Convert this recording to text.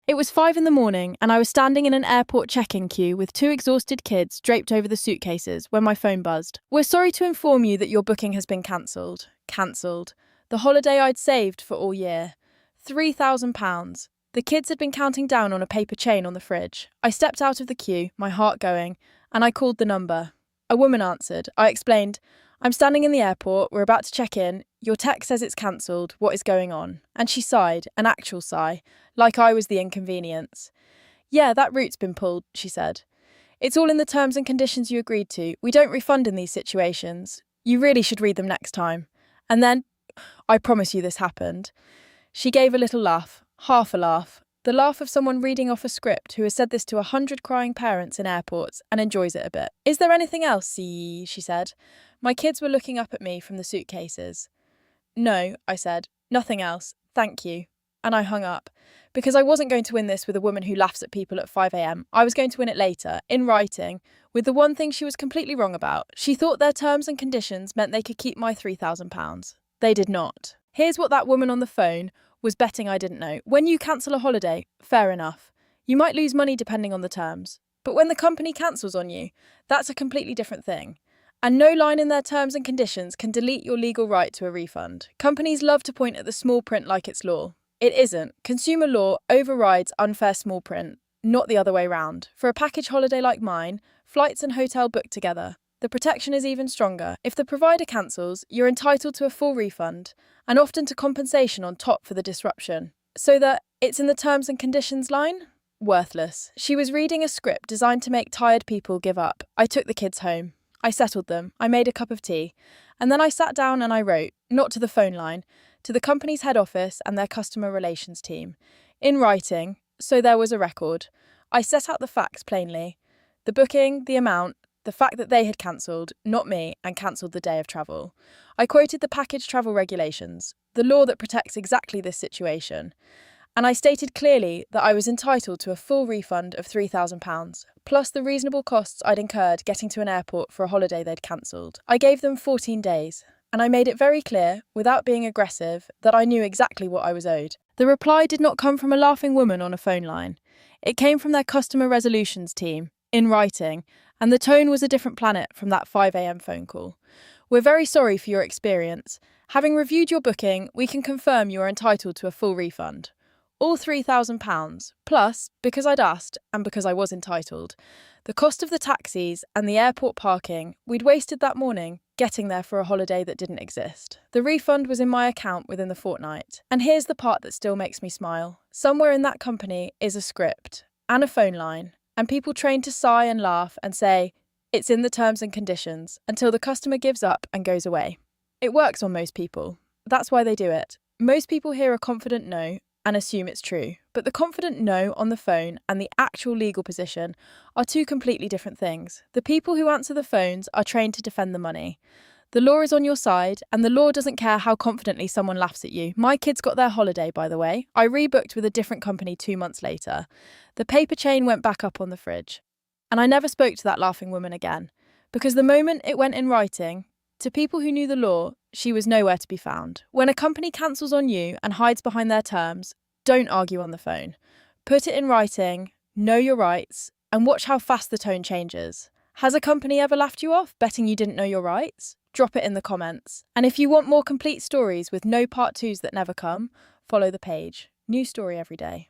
It was 5 in the morning, and I was standing in an airport check-in queue with 2 exhausted kids draped over the suitcases when my phone buzzed. "We're sorry to inform you that your booking has been cancelled." Cancelled. The holiday I'd saved for all year. £3,000. The kids had been counting down on a paper chain on the fridge. I stepped out of the queue, my heart going, and I called the number. A woman answered. I explained, "I'm standing in the airport, we're about to check in. Your text says it's cancelled, what is going on?" And she sighed, an actual sigh, like I was the inconvenience. "Yeah, that route's been pulled," she said. "It's all in the terms and conditions you agreed to. We don't refund in these situations. You really should read them next time." And then, I promise you this happened. She gave a little laugh, half a laugh, the laugh of someone reading off a script who has said this to 100 crying parents in airports and enjoys it a bit. "Is there anything else, she said. My kids were looking up at me from the suitcases. "No," I said, "nothing else, thank you." And I hung up, because I wasn't going to win this with a woman who laughs at people at 5 a.m. I was going to win it later, in writing, with the one thing she was completely wrong about. She thought their terms and conditions meant they could keep my £3,000. They did not. Here's what that woman on the phone was betting I didn't know. When you cancel a holiday, fair enough. You might lose money depending on the terms. But when the company cancels on you, that's a completely different thing. And no line in their terms and conditions can delete your legal right to a refund. Companies love to point at the small print like it's law. It isn't. Consumer law overrides unfair small print, not the other way round. For a package holiday like mine, flights and hotel booked together, the protection is even stronger. If the provider cancels, you're entitled to a full refund, and often to compensation on top for the disruption. So that it's in the terms and conditions line? Worthless. She was reading a script designed to make tired people give up. I took the kids home. I settled them, I made a cup of tea, and then I sat down and I wrote, not to the phone line, to the company's head office and their customer relations team. In writing, so there was a record. I set out the facts plainly. The booking, the amount, the fact that they had cancelled, not me, and cancelled the day of travel. I quoted the package travel regulations, the law that protects exactly this situation. And I stated clearly that I was entitled to a full refund of £3,000, plus the reasonable costs I'd incurred getting to an airport for a holiday they'd cancelled. I gave them 14 days, and I made it very clear, without being aggressive, that I knew exactly what I was owed. The reply did not come from a laughing woman on a phone line. It came from their customer resolutions team, in writing, and the tone was a different planet from that 5 a.m. phone call. "We're very sorry for your experience. Having reviewed your booking, we can confirm you are entitled to a full refund. All £3,000, plus, because I'd asked, and because I was entitled, the cost of the taxis and the airport parking we'd wasted that morning getting there for a holiday that didn't exist. The refund was in my account within the fortnight. And here's the part that still makes me smile. Somewhere in that company is a script, and a phone line, and people trained to sigh and laugh and say, 'It's in the terms and conditions,' until the customer gives up and goes away. It works on most people. That's why they do it. Most people hear a confident no and assume it's true. But the confident no on the phone and the actual legal position are two completely different things. The people who answer the phones are trained to defend the money. The law is on your side, and the law doesn't care how confidently someone laughs at you. My kids got their holiday, by the way. I rebooked with a different company 2 months later. The paper chain went back up on the fridge. And I never spoke to that laughing woman again. Because the moment it went in writing, to people who knew the law, she was nowhere to be found. When a company cancels on you and hides behind their terms, don't argue on the phone. Put it in writing, know your rights, and watch how fast the tone changes. Has a company ever laughed you off betting you didn't know your rights? Drop it in the comments. And if you want more complete stories with no part twos that never come, follow the page. New story every day.